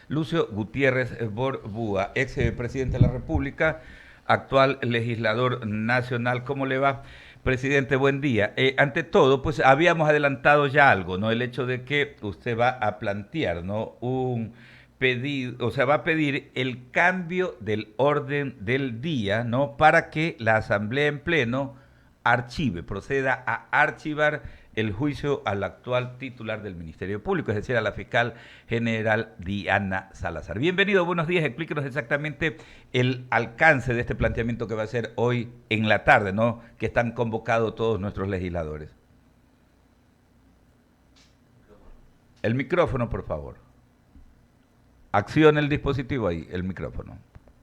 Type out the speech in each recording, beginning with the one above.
Lucio Gutiérrez Borbúa, ex presidente de la República, actual legislador nacional. ¿Cómo le va, presidente? Buen día. Ante todo, pues habíamos adelantado ya algo, ¿no? El hecho de que usted va a plantear, ¿no? Un pedido, o sea, va a pedir el cambio del orden del día, ¿no? Para que la Asamblea en pleno proceda a archivar el juicio al actual titular del Ministerio Público, es decir, a la fiscal general Diana Salazar. Bienvenido, buenos días. Explíquenos exactamente el alcance de este planteamiento que va a ser hoy en la tarde, ¿no? Que están convocados todos nuestros legisladores. El micrófono, por favor. Accione el dispositivo ahí, el micrófono.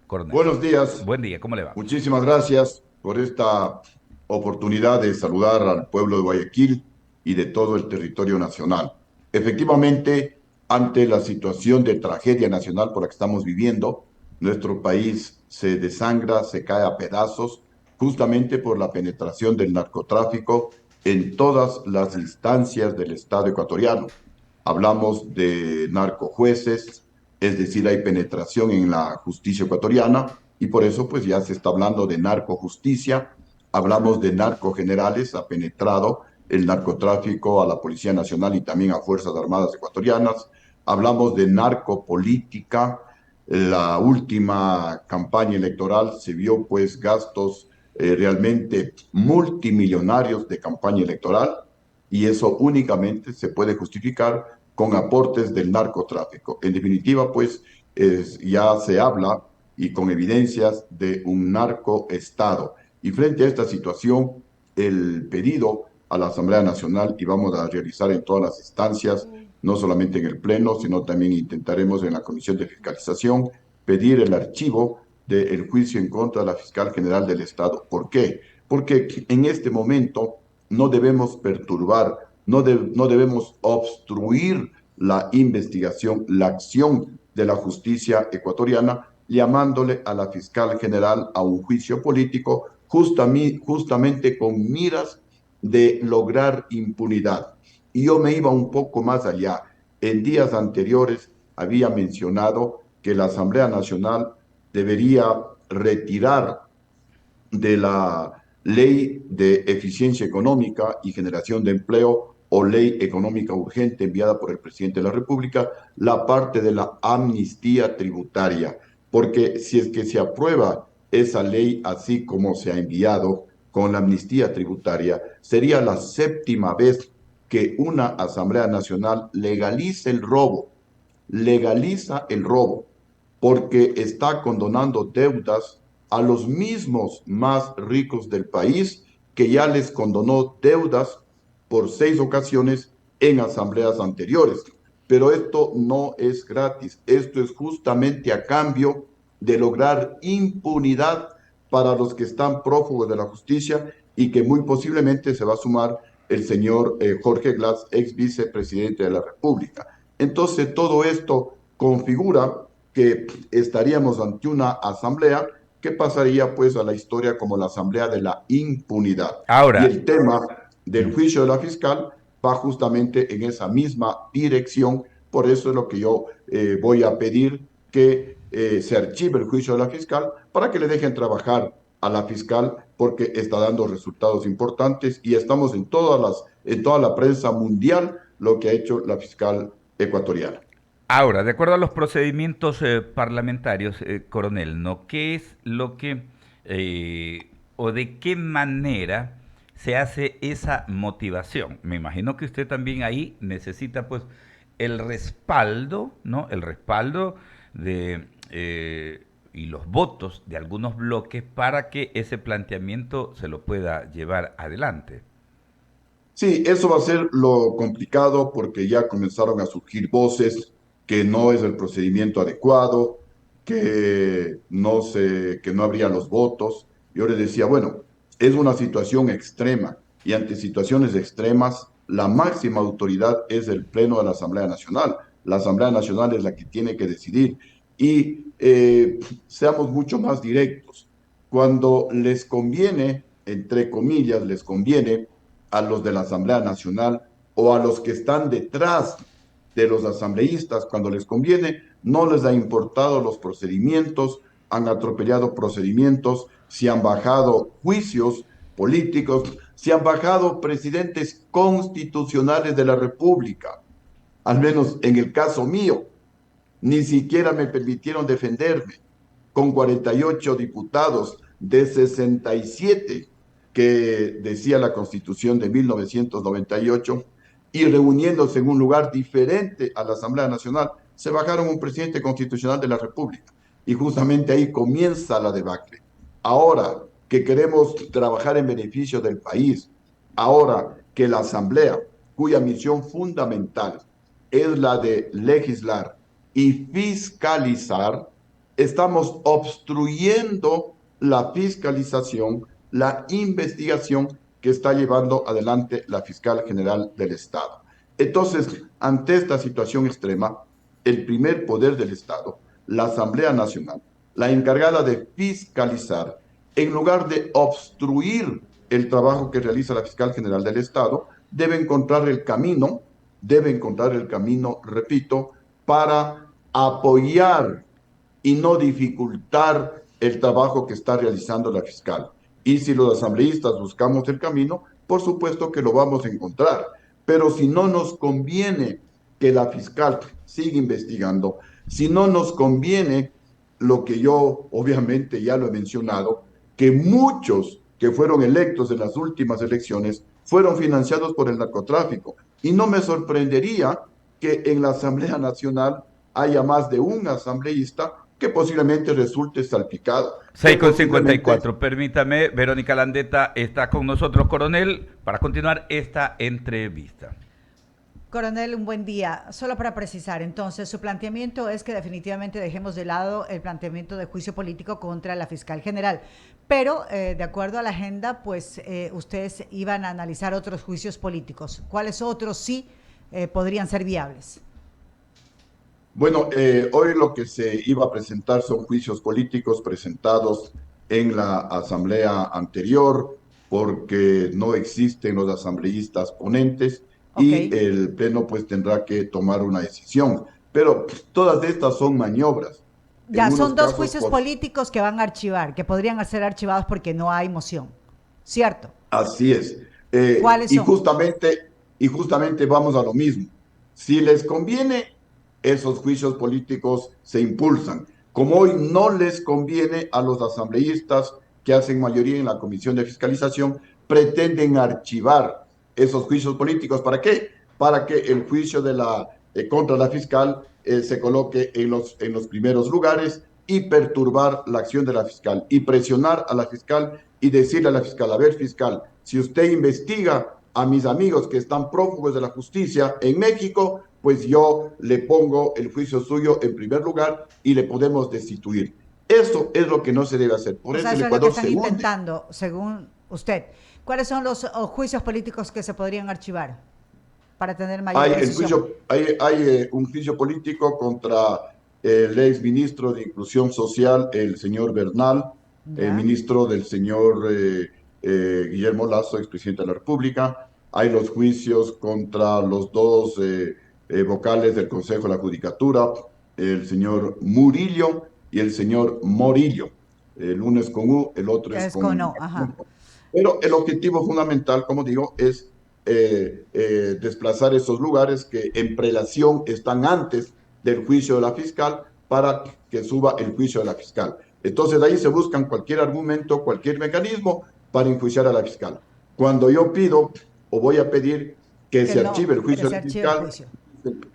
Coronel. Buenos días, Buen día, ¿cómo le va? muchísimas gracias por esta oportunidad de saludar al pueblo de Guayaquil y de todo el territorio nacional. Efectivamente, ante la situación de tragedia nacional por la que estamos viviendo, nuestro país se desangra, se cae a pedazos, justamente por la penetración del narcotráfico en todas las instancias del Estado ecuatoriano. Hablamos de narcojueces, es decir, hay penetración en la justicia ecuatoriana y por eso pues ya se está hablando de narcojusticia, hablamos de narcogenerales, ha penetrado el narcotráfico a la Policía Nacional y también a Fuerzas Armadas ecuatorianas, hablamos de narcopolítica, la última campaña electoral se vio pues gastos realmente multimillonarios de campaña electoral y eso únicamente se puede justificar con aportes del narcotráfico. En definitiva, pues ya se habla y con evidencias de un narcoestado. Y frente a esta situación, el pedido a la Asamblea Nacional y vamos a realizar en todas las instancias, no solamente en el Pleno, sino también intentaremos en la Comisión de Fiscalización pedir el archivo del juicio en contra de la fiscal general del Estado. ¿Por qué? Porque en este momento no debemos perturbar, no debemos obstruir la investigación, la acción de la justicia ecuatoriana, llamándole a la fiscal general a un juicio político justamente con miras de lograr impunidad. Y yo me iba un poco más allá. En días anteriores había mencionado que la Asamblea Nacional debería retirar de la Ley de Eficiencia Económica y Generación de Empleo o Ley Económica Urgente enviada por el presidente de la República, la parte de la amnistía tributaria, porque si es que se aprueba esa ley así como se ha enviado con la amnistía tributaria, sería la séptima vez que una Asamblea Nacional legaliza el robo, porque está condonando deudas a los mismos más ricos del país, que ya les condonó deudas por 6 ocasiones en asambleas anteriores. Pero esto no es gratis, esto es justamente a cambio de lograr impunidad para los que están prófugos de la justicia y que muy posiblemente se va a sumar el señor Jorge Glass, ex vicepresidente de la República. Entonces, todo esto configura que estaríamos ante una asamblea que pasaría pues a la historia como la asamblea de la impunidad. Y Ahora, el tema del juicio de la fiscal va justamente en esa misma dirección. Por eso es lo que yo voy a pedir que se archive el juicio de la fiscal para que le dejen trabajar a la fiscal porque está dando resultados importantes y estamos en toda la prensa mundial lo que ha hecho la fiscal ecuatoriana. Ahora, de acuerdo a los procedimientos parlamentarios, coronel, ¿no? ¿Qué es lo que o de qué manera se hace esa motivación? Me imagino que usted también ahí necesita, pues, el respaldo, ¿no? El respaldo de y los votos de algunos bloques para que ese planteamiento se lo pueda llevar adelante. Sí, eso va a ser lo complicado porque ya comenzaron a surgir voces que no es el procedimiento adecuado, que no habría los votos. Yo les decía, bueno, es una situación extrema y ante situaciones extremas, la máxima autoridad es el Pleno de la Asamblea Nacional. La Asamblea Nacional es la que tiene que decidir y seamos mucho más directos. Cuando les conviene, entre comillas, les conviene a los de la Asamblea Nacional o a los que están detrás de los asambleístas, cuando les conviene, no les ha importado los procedimientos, han atropellado procedimientos, se han bajado juicios políticos, se han bajado presidentes constitucionales de la República. Al menos en el caso mío, ni siquiera me permitieron defenderme con 48 diputados de 67 que decía la Constitución de 1998 y reuniéndose en un lugar diferente a la Asamblea Nacional, se bajaron un presidente constitucional de la República. Y justamente ahí comienza la debacle. Ahora que queremos trabajar en beneficio del país, ahora que la Asamblea, cuya misión fundamental es la de legislar y fiscalizar, estamos obstruyendo la fiscalización, la investigación que está llevando adelante la fiscal general del Estado. Entonces, ante esta situación extrema, el primer poder del Estado, la Asamblea Nacional, la encargada de fiscalizar, en lugar de obstruir el trabajo que realiza la fiscal general del Estado, debe encontrar el camino, repito, para apoyar y no dificultar el trabajo que está realizando la fiscal. Y si los asambleístas buscamos el camino, por supuesto que lo vamos a encontrar. Pero si no nos conviene que la fiscal siga investigando, si no nos conviene lo que yo obviamente ya lo he mencionado, que muchos que fueron electos en las últimas elecciones fueron financiados por el narcotráfico. Y no me sorprendería que en la Asamblea Nacional haya más de un asambleísta que posiblemente resulte salpicado. 6:54. Permítame, Verónica Landeta está con nosotros, coronel, para continuar esta entrevista. Coronel, un buen día. Solo para precisar, entonces, su planteamiento es que definitivamente dejemos de lado el planteamiento de juicio político contra la fiscal general, pero de acuerdo a la agenda, pues ustedes iban a analizar otros juicios políticos. ¿Cuáles otros sí podrían ser viables? Bueno, hoy lo que se iba a presentar son juicios políticos presentados en la asamblea anterior porque no existen los asambleístas ponentes Ok. y el pleno pues tendrá que tomar una decisión. Pero pues, todas estas son maniobras. En Ya, unos son dos casos, juicios políticos que van a archivar, que podrían ser archivados porque no hay moción, ¿cierto? así es. ¿Cuáles Y son? justamente vamos a lo mismo. Si les conviene, esos juicios políticos se impulsan. Como hoy no les conviene a los asambleístas que hacen mayoría en la Comisión de Fiscalización, pretenden archivar esos juicios políticos. ¿Para qué? Para que el juicio contra la fiscal se coloque en los primeros lugares y perturbar la acción de la fiscal y presionar a la fiscal y decirle a la fiscal, a ver fiscal, si usted investiga a mis amigos que están prófugos de la justicia en México, pues yo le pongo el juicio suyo en primer lugar y le podemos destituir. Eso es lo que no se debe hacer. Por O sea, eso el eso es lo que Ecuador están se hunde. intentando, según usted. ¿Cuáles son los juicios políticos que se podrían archivar para tener mayor precisión? Hay un juicio político contra el ex ministro de Inclusión Social, el señor Bernal, el Ya, ministro del señor Guillermo Lazo, expresidente de la República. Hay los juicios contra los dos vocales del Consejo de la Judicatura, el señor Murillo y el señor Morillo. El uno es con U, el otro es es con con... no, ajá. Pero el objetivo fundamental, como digo, es desplazar esos lugares que en prelación están antes del juicio de la fiscal para que suba el juicio de la fiscal. Entonces, de ahí se buscan cualquier argumento, cualquier mecanismo para enjuiciar a la fiscal. Cuando yo pido o voy a pedir que Que se no, archive el que juicio se de la archive el fiscal, juicio.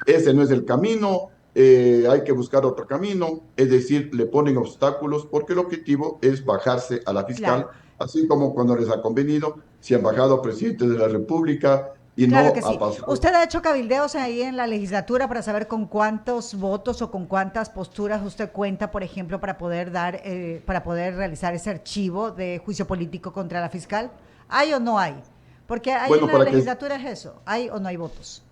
ese no es el camino, hay que buscar otro camino, es decir, le ponen obstáculos porque el objetivo es bajarse a la fiscal, Claro, así como cuando les ha convenido, se han bajado a presidentes de la República y claro no que ha sí. pasado. ¿Usted ha hecho cabildeos ahí en la legislatura para saber con cuántos votos o con cuántas posturas usted cuenta, por ejemplo, para poder para poder realizar ese archivo de juicio político contra la fiscal? ¿Hay o no hay? Porque ahí en Bueno, la legislatura es eso, ¿hay o no hay votos?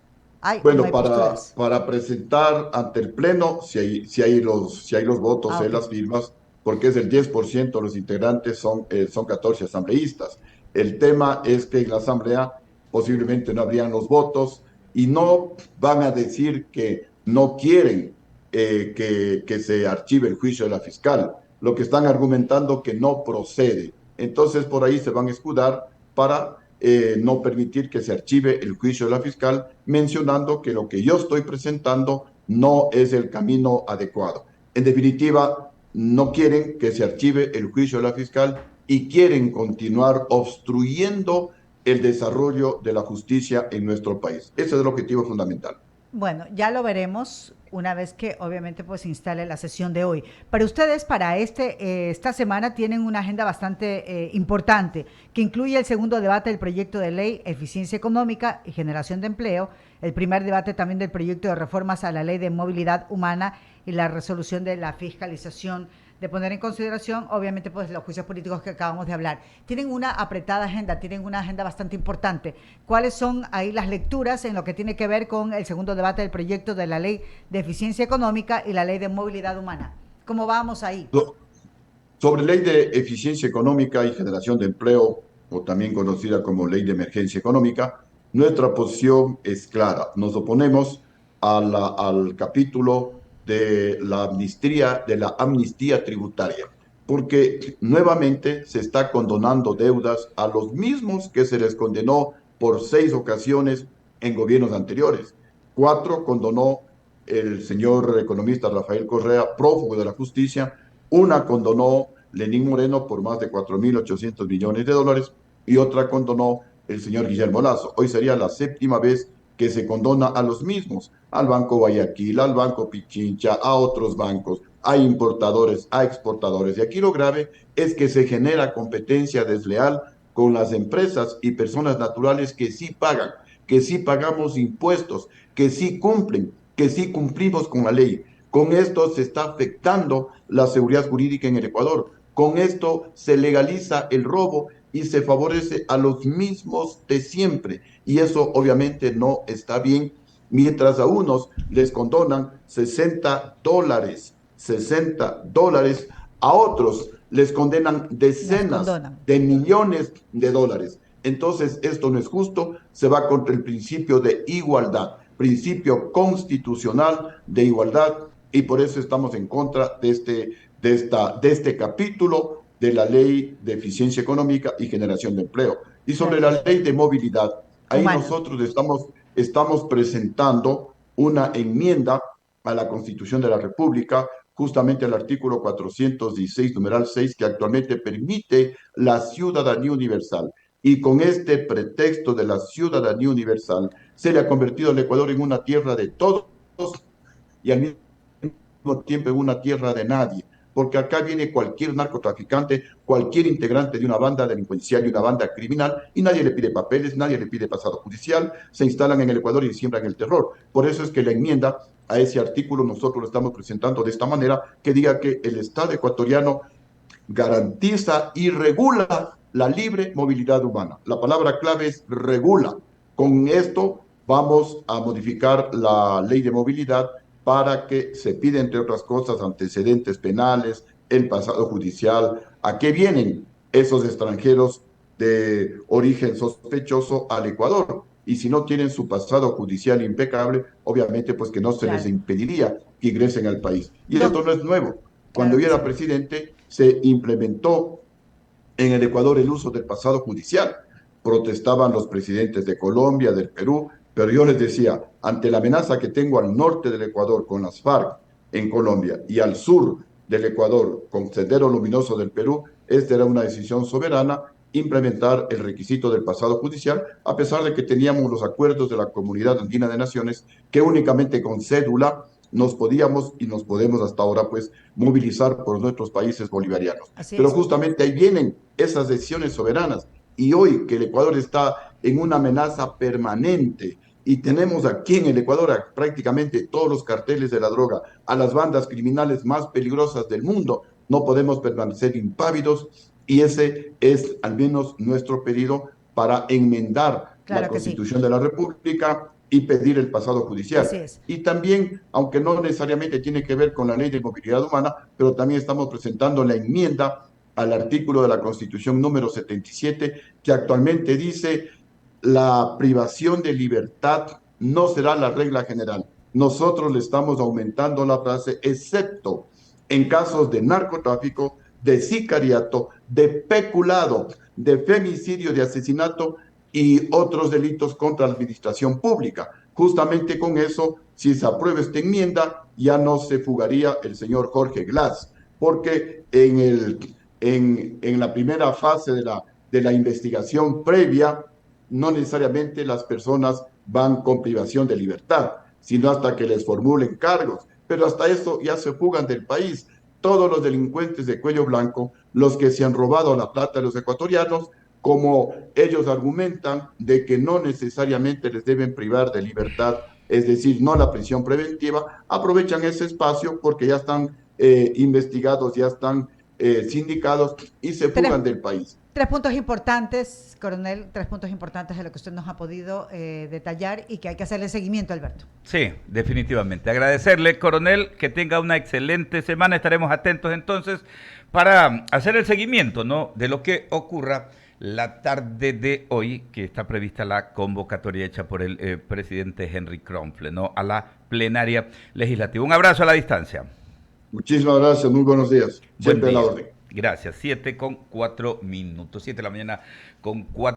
¿Hay o no bueno, hay posturas? para presentar ante el Pleno, si hay los votos, Ah, si hay ok. las firmas, porque es el 10% de los integrantes, son 14 asambleístas. El tema es que en la Asamblea posiblemente no habrían los votos y no van a decir que no quieren que se archive el juicio de la fiscal. Lo que están argumentando que no procede. Entonces por ahí se van a escudar para no permitir que se archive el juicio de la fiscal, mencionando que lo que yo estoy presentando no es el camino adecuado. En definitiva, no quieren que se archive el juicio de la fiscal y quieren continuar obstruyendo el desarrollo de la justicia en nuestro país. Ese es el objetivo fundamental. Bueno, ya lo veremos una vez que obviamente pues se instale la sesión de hoy. Pero ustedes para esta semana tienen una agenda bastante importante que incluye el segundo debate del proyecto de ley Eficiencia Económica y Generación de Empleo, el primer debate también del proyecto de reformas a la Ley de Movilidad Humana y la resolución de la fiscalización, de poner en consideración, obviamente, pues los juicios políticos que acabamos de hablar. Tienen una apretada agenda, tienen una agenda bastante importante. ¿Cuáles son ahí las lecturas en lo que tiene que ver con el segundo debate del proyecto de la Ley de Eficiencia Económica y la Ley de Movilidad Humana? ¿Cómo vamos ahí? Sobre ley de eficiencia económica y generación de empleo, o también conocida como ley de emergencia económica, nuestra posición es clara. Nos oponemos al capítulo de la amnistía tributaria, porque nuevamente se está condonando deudas a los mismos que se les condenó por 6 ocasiones en gobiernos anteriores. 4 condonó el señor economista Rafael Correa, prófugo de la justicia. Una condonó Lenín Moreno por más de 4.800 millones de dólares y otra condonó el señor Guillermo Lazo. Hoy sería la 7ª vez que se condona a los mismos, al Banco Guayaquil, al Banco Pichincha, a otros bancos, a importadores, a exportadores. Y aquí lo grave es que se genera competencia desleal con las empresas y personas naturales que sí pagan, que sí pagamos impuestos, que sí cumplen, que sí cumplimos con la ley. Con esto se está afectando la seguridad jurídica en el Ecuador. Con esto se legaliza el robo y se favorece a los mismos de siempre. Y eso obviamente no está bien, mientras a unos les condonan $60, $60, a otros les condenan decenas de millones de dólares. Entonces, esto no es justo, se va contra el principio de igualdad, principio constitucional de igualdad, y por eso estamos en contra de este capítulo de la Ley de Eficiencia Económica y Generación de Empleo. Y sobre la Ley de Movilidad, ahí nosotros estamos presentando una enmienda a la Constitución de la República, justamente al artículo 416, numeral 6, que actualmente permite la ciudadanía universal. Y con este pretexto de la ciudadanía universal, se le ha convertido al Ecuador en una tierra de todos y al mismo tiempo en una tierra de nadie, porque acá viene cualquier narcotraficante, cualquier integrante de una banda delincuencial y una banda criminal, y nadie le pide papeles, nadie le pide pasado judicial, se instalan en el Ecuador y siembran el terror. Por eso es que la enmienda a ese artículo nosotros lo estamos presentando de esta manera, que diga que el Estado ecuatoriano garantiza y regula la libre movilidad humana. La palabra clave es regula. Con esto vamos a modificar la ley de movilidad para que se pida, entre otras cosas, antecedentes penales, el pasado judicial, a qué vienen esos extranjeros de origen sospechoso al Ecuador. Y si no tienen su pasado judicial impecable, obviamente pues que no se les impediría que ingresen al país. Y esto no es nuevo. Cuando yo era presidente, se implementó en el Ecuador el uso del pasado judicial. Protestaban los presidentes de Colombia, del Perú, pero yo les decía, ante la amenaza que tengo al norte del Ecuador con las FARC en Colombia y al sur del Ecuador con Sendero Luminoso del Perú, esta era una decisión soberana, implementar el requisito del pasado judicial, a pesar de que teníamos los acuerdos de la Comunidad Andina de Naciones que únicamente con cédula nos podíamos y nos podemos hasta ahora pues movilizar por nuestros países bolivarianos. Pero justamente ahí vienen esas decisiones soberanas, y hoy que el Ecuador está en una amenaza permanente y tenemos aquí en el Ecuador a prácticamente todos los carteles de la droga, a las bandas criminales más peligrosas del mundo, no podemos permanecer impávidos, y ese es al menos nuestro pedido para enmendar la Constitución de la República y pedir el pasado judicial. Y también, aunque no necesariamente tiene que ver con la ley de movilidad humana, pero también estamos presentando la enmienda al artículo de la Constitución número 77, que actualmente dice la privación de libertad no será la regla general. Nosotros le estamos aumentando la frase, excepto en casos de narcotráfico, de sicariato, de peculado, de femicidio, de asesinato y otros delitos contra la administración pública. Justamente con eso, si se aprueba esta enmienda, ya no se fugaría el señor Jorge Glass, porque en la primera fase de la investigación previa, no necesariamente las personas van con privación de libertad, sino hasta que les formulen cargos. Pero hasta eso ya se fugan del país. Todos los delincuentes de cuello blanco, los que se han robado la plata de los ecuatorianos, como ellos argumentan de que no necesariamente les deben privar de libertad, es decir, no la prisión preventiva, aprovechan ese espacio porque ya están investigados, ya están sindicados y se Tres, fugan del país. tres puntos importantes, coronel, tres puntos importantes de lo que usted nos ha podido detallar y que hay que hacerle seguimiento, Alberto. Sí, definitivamente. Agradecerle, coronel, que tenga una excelente semana. Estaremos atentos entonces para hacer el seguimiento, ¿no?, de lo que ocurra la tarde de hoy, que está prevista la convocatoria hecha por el presidente Henry Kronfle, ¿no?, a la plenaria legislativa. Un abrazo a la distancia. Muchísimas gracias, muy buenos días. Buen Siempre a día. la orden. Gracias. 7:04. 7 de la mañana con 4.